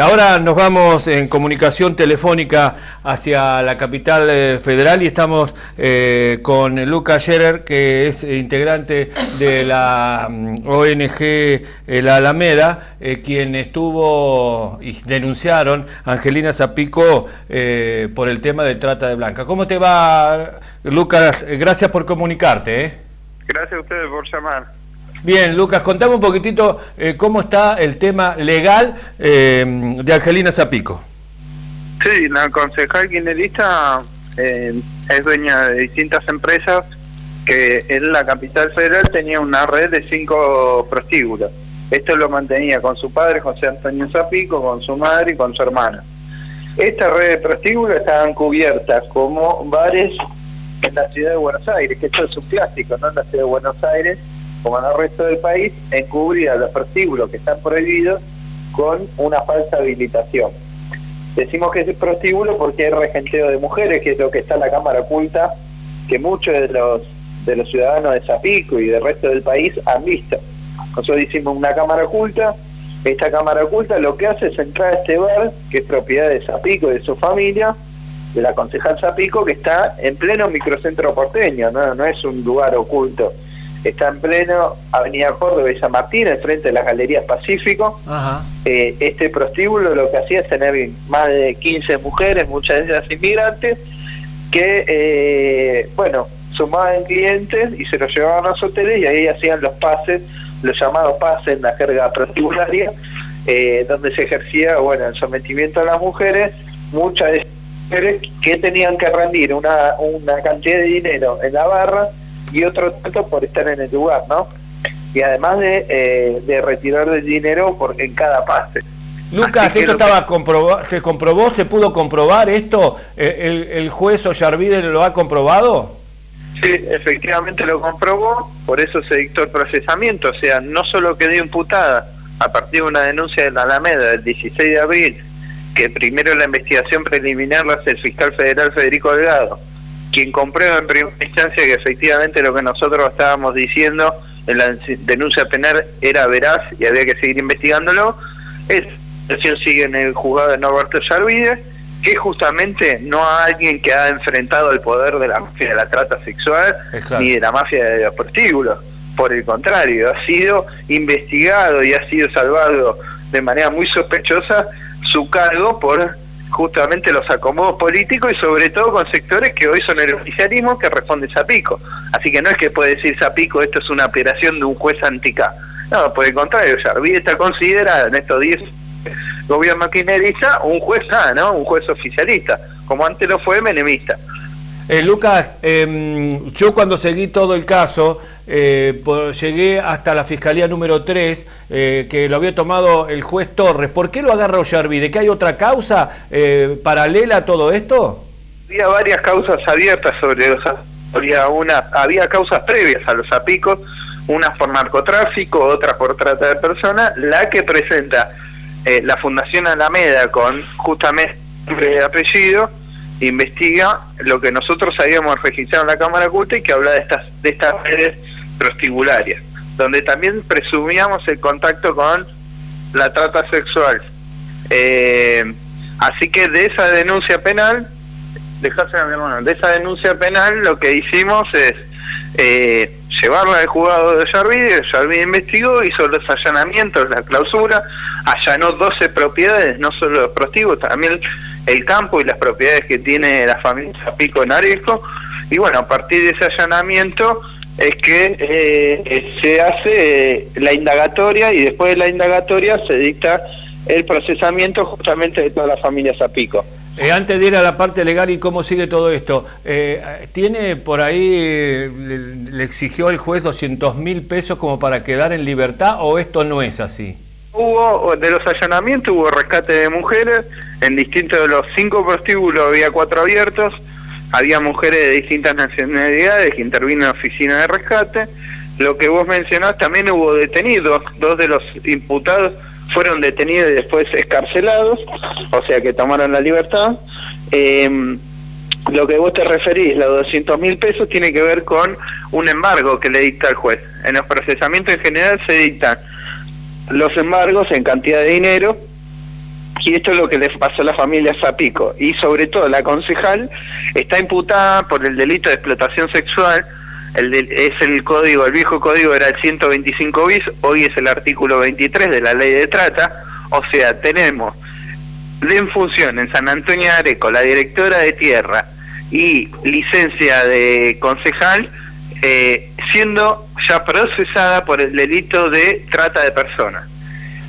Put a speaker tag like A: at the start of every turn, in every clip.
A: Ahora nos vamos en comunicación telefónica hacia la capital federal y estamos con Lucas Scherer, que es integrante de la ONG La Alameda, quien estuvo y denunciaron a Angelina Zapico por el tema de trata de blancas. ¿Cómo te va, Lucas? Gracias por comunicarte.
B: Gracias a ustedes por llamar.
A: Bien, Lucas, contame un poquitito cómo está el tema legal de Angelina Zapico.
B: Sí, la concejal kirchnerista es dueña de distintas empresas que en la capital federal tenía una red de 5 prostíbulos. Esto lo mantenía con su padre, José Antonio Zapico, con su madre y con su hermana. Esta red de prostíbulos estaban cubiertas como bares en la ciudad de Buenos Aires, que esto es un clásico, ¿no? En la ciudad de Buenos Aires, como en el resto del país, encubrir a los prostíbulos que están prohibidos con una falsa habilitación. Decimos que es prostíbulo porque hay regenteo de mujeres, que es lo que está en la cámara oculta, que muchos de los ciudadanos de Zapico y del resto del país han visto. Nosotros hicimos una cámara oculta. Esta cámara oculta lo que hace es entrar a este bar, que es propiedad de Zapico y de su familia, de la concejal Zapico, que está en pleno microcentro porteño, no es un lugar oculto. Está en pleno Avenida Córdoba y San Martín, enfrente de las Galerías Pacífico. Ajá. Este prostíbulo lo que hacía es tener más de 15 mujeres, muchas de ellas inmigrantes, que, sumaban clientes y se los llevaban a los hoteles y ahí hacían los pases, los llamados pases en la jerga prostibularia, donde se ejercía, el sometimiento a las mujeres, muchas de esas mujeres que tenían que rendir una cantidad de dinero en la barra y otro tanto por estar en el lugar, ¿no? Y además de retirar el dinero en cada pase.
A: Lucas, ¿esto estaba se comprobó, se pudo comprobar esto? ¿El juez Ollarvide lo ha comprobado?
B: Sí, efectivamente lo comprobó, por eso se dictó el procesamiento, o sea, no solo quedó imputada a partir de una denuncia de la Alameda del 16 de abril, que primero la investigación preliminar la hace el fiscal federal Federico Delgado, quien comprueba en primera instancia que efectivamente lo que nosotros estábamos diciendo en la denuncia penal era veraz y había que seguir investigándolo. Esa situación sigue en el juzgado de Norberto Ollarvide, que justamente no hay alguien que ha enfrentado el poder de la mafia de la trata sexual, ni de la mafia de los prostíbulos. Por el contrario, ha sido investigado y ha sido salvado de manera muy sospechosa su cargo por justamente los acomodos políticos y sobre todo con sectores que hoy son el oficialismo que responde Zapico. Así que no es que puede decir Zapico esto es una operación de un juez anti-K. No, por el contrario, Ollarvide está considerado en estos 10 gobiernos kirchneristas un juez A, ¿no? Un juez oficialista, como antes lo fue menemista.
A: Lucas, yo cuando seguí todo el caso, llegué hasta la Fiscalía número 3, que lo había tomado el juez Torres. ¿Por qué lo agarra Ollarvide? ¿Que hay otra causa paralela a todo esto?
B: Había varias causas abiertas sobre los... Había causas previas a los Zapicos, unas por narcotráfico, otras por trata de personas. La que presenta la Fundación Alameda con justamente nombre de apellido, investiga lo que nosotros habíamos registrado en la Cámara Oculta y que habla de estas redes prostibularias, donde también presumíamos el contacto con la trata sexual. Así que de esa denuncia penal, lo que hicimos es llevarla al juzgado de Ollarvide. Ollarvide investigó, hizo los allanamientos, la clausura, allanó 12 propiedades, no solo los prostíbulos, también el campo y las propiedades que tiene la familia Zapico en Areco. Y a partir de ese allanamiento es que se hace la indagatoria y después de la indagatoria se dicta el procesamiento justamente de toda la familia Zapico.
A: Antes de ir a la parte legal y cómo sigue todo esto, ¿tiene por ahí, le exigió el juez 200.000 pesos como para quedar en libertad o esto no es así?
B: De los allanamientos hubo rescate de mujeres, en distintos de los 5 prostíbulos había 4 abiertos, había mujeres de distintas nacionalidades que intervino en la oficina de rescate. Lo que vos mencionás, también hubo detenidos, 2 de los imputados fueron detenidos y después excarcelados, o sea que tomaron la libertad. Lo que vos te referís, los 200.000 pesos, tiene que ver con un embargo que le dicta el juez. En los procesamientos en general se dictan los embargos en cantidad de dinero Y esto es lo que le pasó a la familia Zapico. Y sobre todo la concejal está imputada por el delito de explotación sexual. Es el código, el viejo código era el 125 bis, hoy es el artículo 23 de la ley de trata. O sea, tenemos en función en San Antonio de Areco la directora de tierra y licencia de concejal siendo ya procesada por el delito de trata de personas.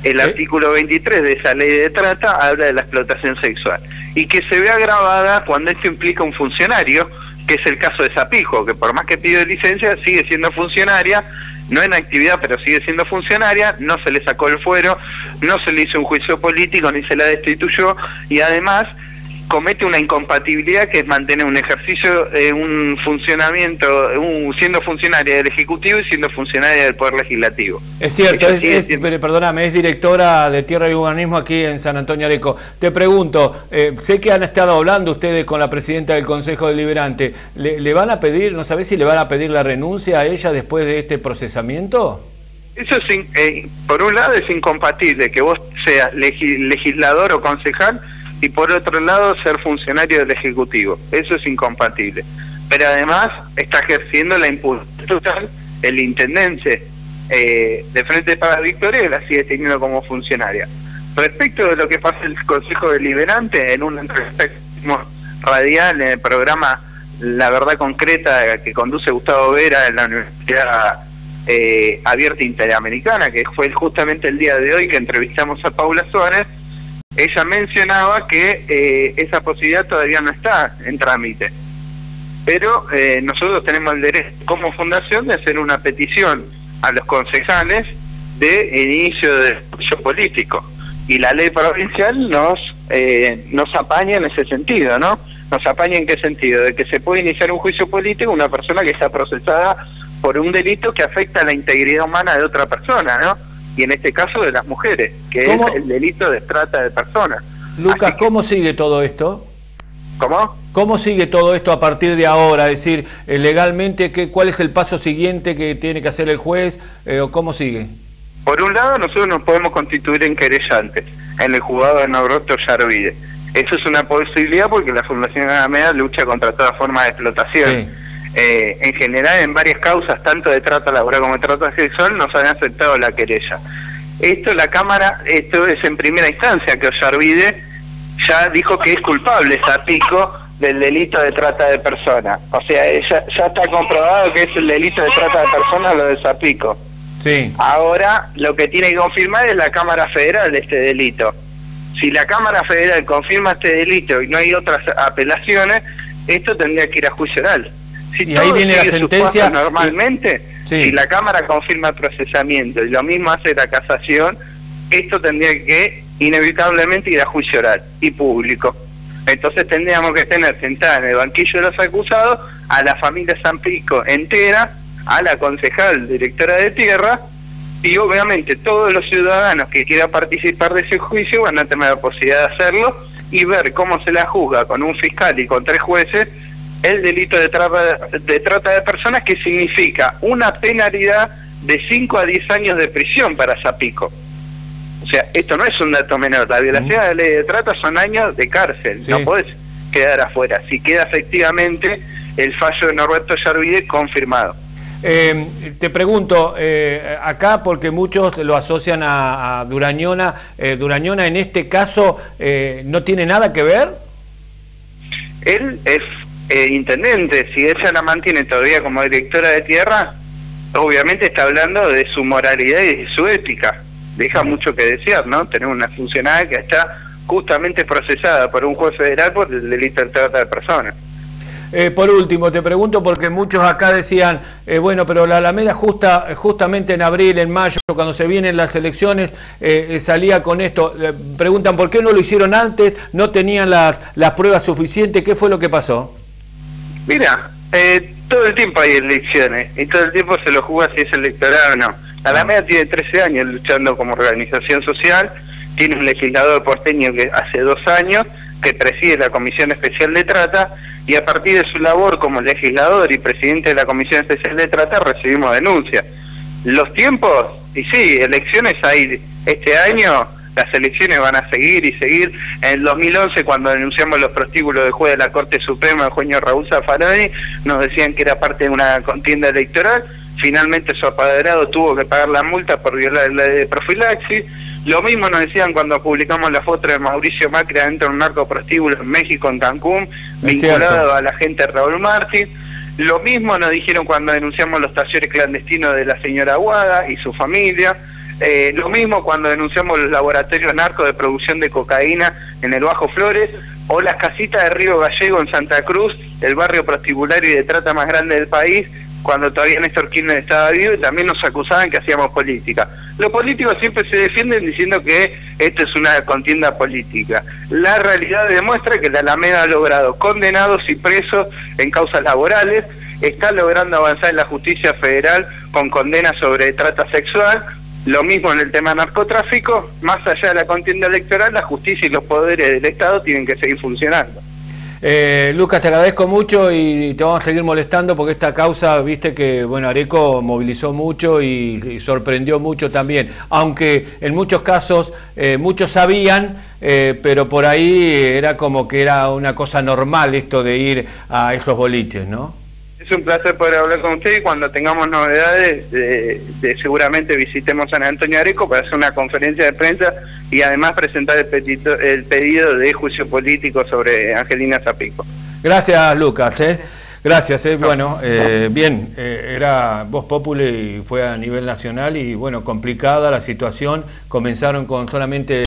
B: El artículo 23 de esa ley de trata habla de la explotación sexual y que se ve agravada cuando esto implica un funcionario, que es el caso de Zapico, que por más que pide licencia sigue siendo funcionaria, no en actividad pero sigue siendo funcionaria, no se le sacó el fuero, no se le hizo un juicio político ni se la destituyó y además comete una incompatibilidad que es mantener un ejercicio, un funcionamiento, siendo funcionaria del Ejecutivo y siendo funcionaria del Poder Legislativo.
A: Es cierto, perdóname, es directora de Tierra y Urbanismo aquí en San Antonio Areco. Te pregunto, sé que han estado hablando ustedes con la presidenta del Consejo Deliberante, ¿le van a pedir, no sabés si le van a pedir la renuncia a ella después de este procesamiento?
B: Eso es, por un lado es incompatible que vos seas legislador o concejal y por otro lado ser funcionario del Ejecutivo. Eso es incompatible. Pero además está ejerciendo la impulsión total el intendente de Frente para la Victoria, la sigue teniendo como funcionaria. Respecto de lo que pasa en el Consejo Deliberante, en una entrevista radial en el programa La Verdad Concreta que conduce Gustavo Vera en la Universidad Abierta Interamericana, que fue justamente el día de hoy que entrevistamos a Paula Suárez, ella mencionaba que esa posibilidad todavía no está en trámite, pero nosotros tenemos el derecho como fundación de hacer una petición a los concejales de inicio de juicio político, y la ley provincial nos apaña en ese sentido, ¿no? ¿Nos apaña en qué sentido? De que se puede iniciar un juicio político una persona que está procesada por un delito que afecta a la integridad humana de otra persona, ¿no? Y en este caso de las mujeres, que es el delito de trata de personas.
A: Lucas, ¿cómo sigue todo esto?
B: ¿Cómo?
A: ¿Cómo sigue todo esto a partir de ahora? Es decir, legalmente, ¿cuál es el paso siguiente que tiene que hacer el juez? ¿O cómo sigue?
B: Por un lado, nosotros nos podemos constituir en querellantes en el juzgado de Norberto Yarvide. Eso es una posibilidad porque la Fundación Alameda lucha contra toda forma de explotación. Sí. En general, en varias causas, tanto de trata laboral como de trata sexual, nos han aceptado la querella. La Cámara, esto es en primera instancia, que Ollarvide ya dijo que es culpable Zapico del delito de trata de personas. O sea, ya está comprobado que es el delito de trata de personas lo de Zapico.
A: Sí.
B: Ahora, lo que tiene que confirmar es la Cámara Federal este delito. Si la Cámara Federal confirma este delito y no hay otras apelaciones, esto tendría que ir a juicio oral. Si
A: y ahí viene la sentencia
B: normalmente,
A: sí.
B: Si la Cámara confirma el procesamiento y lo mismo hace la casación, esto tendría que inevitablemente ir a juicio oral y público. Entonces tendríamos que tener sentada en el banquillo de los acusados a la familia Zapico entera, a la concejal directora de tierra, y obviamente todos los ciudadanos que quieran participar de ese juicio van a tener la posibilidad de hacerlo y ver cómo se la juzga con un fiscal y con 3 jueces el delito de trata de personas, que significa una penalidad de 5 a 10 años de prisión para Zapico. O sea, esto no es un dato menor. La violación de la ley de trata son años de cárcel. Sí. No podés quedar afuera. Si queda efectivamente el fallo de Norberto Yarvide confirmado.
A: Te pregunto, acá porque muchos lo asocian a Durañona, ¿Durañona en este caso no tiene nada que ver?
B: Él es intendente. Si ella la mantiene todavía como directora de tierra, obviamente está hablando de su moralidad y de su ética. Deja mucho que desear, ¿no? Tener una funcionaria que está justamente procesada por un juez federal por el delito de trata de personas.
A: Por último, te pregunto porque muchos acá decían, bueno, pero la Alameda justamente en abril, en mayo, cuando se vienen las elecciones, salía con esto. Preguntan, ¿por qué no lo hicieron antes? ¿No tenían las pruebas suficientes? ¿Qué fue lo que pasó?
B: Mira, todo el tiempo hay elecciones y todo el tiempo se lo juega si es electoral o no. La Alameda tiene 13 años luchando como organización social, tiene un legislador porteño que hace 2 años, que preside la Comisión Especial de Trata, y a partir de su labor como legislador y presidente de la Comisión Especial de Trata recibimos denuncias. Los tiempos, y sí, elecciones hay este año, las elecciones van a seguir y seguir. En el 2011, cuando denunciamos los prostíbulos del juez de la Corte Suprema, el juez Raúl Zaffaroni, nos decían que era parte de una contienda electoral. Finalmente su apoderado tuvo que pagar la multa por violar la ley de profilaxis. Lo mismo nos decían cuando publicamos la foto de Mauricio Macri adentro de un narcoprostíbulo en México, en Cancún, vinculado a la agente Raúl Martín. Lo mismo nos dijeron cuando denunciamos los talleres clandestinos de la señora Aguada y su familia. Lo mismo cuando denunciamos los laboratorios narcos de producción de cocaína en el Bajo Flores, o las casitas de Río Gallego en Santa Cruz, el barrio prostibulario y de trata más grande del país, cuando todavía Néstor Kirchner estaba vivo, y también nos acusaban que hacíamos política. Los políticos siempre se defienden diciendo que esto es una contienda política. La realidad demuestra que la Alameda ha logrado condenados y presos en causas laborales, está logrando avanzar en la justicia federal con condenas sobre trata sexual. Lo mismo en el tema narcotráfico. Más allá de la contienda electoral, la justicia y los poderes del Estado tienen que seguir funcionando.
A: Lucas, te agradezco mucho y te vamos a seguir molestando porque esta causa, viste que, bueno, Areco movilizó mucho y sorprendió mucho también, aunque en muchos casos muchos sabían, pero por ahí era como que era una cosa normal esto de ir a esos boliches, ¿no?
B: Es un placer poder hablar con usted, y cuando tengamos novedades seguramente visitemos San Antonio Areco para hacer una conferencia de prensa y además presentar el pedido de juicio político sobre Angelina Zapico.
A: Gracias, Lucas. Gracias. Bueno, bien, era Voz Populi y fue a nivel nacional y bueno, complicada la situación. Comenzaron con solamente